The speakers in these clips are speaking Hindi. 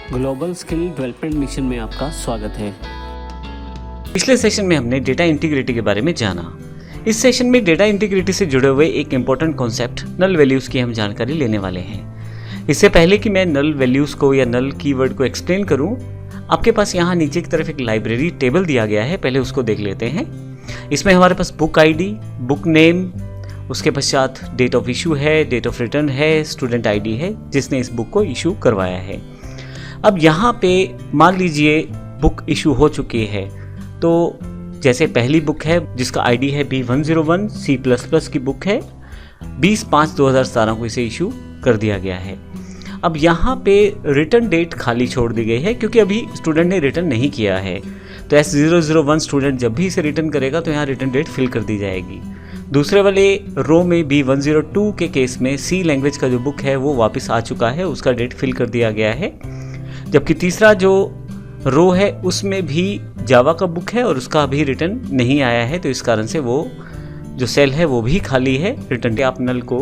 ग्लोबल स्किल डेवलपमेंट मिशन में आपका स्वागत है। पिछले सेशन में हमने डेटा इंटीग्रिटी के बारे में जाना। इस सेशन में डेटा इंटीग्रिटी से जुड़े हुए एक इम्पोर्टेंट कॉन्सेप्ट नल वैल्यूज़ की हम जानकारी लेने वाले हैं। इससे पहले कि मैं नल वैल्यूज़ को या नल कीवर्ड को एक्सप्लेन करूं, आपके पास यहाँ नीचे की तरफ एक लाइब्रेरी टेबल दिया गया है, पहले उसको देख लेते हैं। इसमें हमारे पास बुक आईडी, बुक नेम, उसके पश्चात डेट ऑफ इशू है, डेट ऑफ रिटर्न है, स्टूडेंट आईडी है जिसने इस बुक को इशू करवाया है। अब यहाँ पे मान लीजिए बुक इशू हो चुकी है, तो जैसे पहली बुक है जिसका आईडी है B101 C++ की बुक है, 20/5/2017 को इसे इशू कर दिया गया है। अब यहाँ पे रिटर्न डेट खाली छोड़ दी गई है क्योंकि अभी स्टूडेंट ने रिटर्न नहीं किया है। तो S001 स्टूडेंट जब भी इसे रिटर्न करेगा तो यहाँ रिटर्न डेट फिल कर दी जाएगी। दूसरे वाले रो में B102 के केस में C लैंग्वेज का जो बुक है वो वापस आ चुका है, उसका डेट फिल कर दिया गया है। जबकि तीसरा जो रो है उसमें भी जावा का बुक है और उसका अभी रिटर्न नहीं आया है, तो इस कारण से वो जो सेल है वो भी खाली है, रिटर्न आप नल को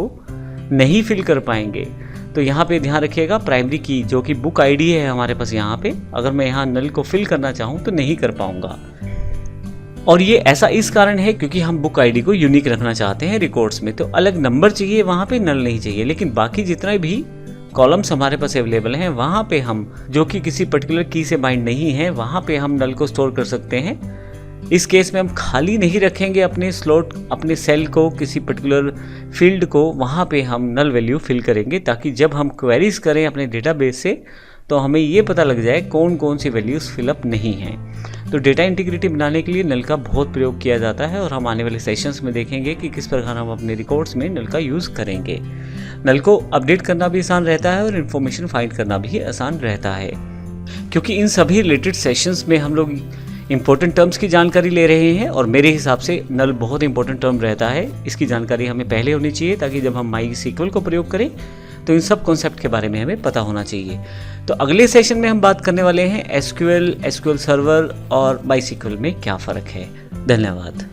नहीं फिल कर पाएंगे। तो यहाँ पे ध्यान रखिएगा, प्राइमरी की जो कि बुक आईडी है हमारे पास यहाँ पे, अगर मैं यहाँ नल को फिल करना चाहूँ तो नहीं कर पाऊँगा। और ये ऐसा इस कारण है क्योंकि हम बुक आईडी को यूनिक रखना चाहते हैं रिकॉर्ड्स में, तो अलग नंबर चाहिए, वहाँ पे नल नहीं चाहिए। लेकिन बाकी जितना भी कॉलम्स हमारे पास अवेलेबल हैं वहाँ पे हम जो कि किसी पर्टिकुलर की से बाइंड नहीं है वहाँ पे हम नल को स्टोर कर सकते हैं। इस केस में हम खाली नहीं रखेंगे अपने स्लॉट, अपने सेल को, किसी पर्टिकुलर फील्ड को, वहाँ पे हम नल वैल्यू फिल करेंगे ताकि जब हम क्वेरीज करें अपने डेटाबेस से तो हमें ये पता लग जाए कौन कौन सी वैल्यूज़ फिलअप नहीं हैं। तो डेटा इंटीग्रिटी बनाने के लिए नल का बहुत प्रयोग किया जाता है और हम आने वाले सेशंस में देखेंगे कि किस प्रकार हम अपने रिकॉर्ड्स में नल का यूज़ करेंगे। नल को अपडेट करना भी आसान रहता है और इन्फॉर्मेशन फाइंड करना भी आसान रहता है, क्योंकि इन सभी रिलेटेड सेशंस में हम लोग इंपॉर्टेंट टर्म्स की जानकारी ले रहे हैं और मेरे हिसाब से नल बहुत इंपॉर्टेंट टर्म रहता है। इसकी जानकारी हमें पहले होनी चाहिए ताकि जब हम MySQL को प्रयोग करें तो इन सब कॉन्सेप्ट के बारे में हमें पता होना चाहिए। तो अगले सेशन में हम बात करने वाले हैं SQL सर्वर और MySQL में क्या फ़र्क है। धन्यवाद।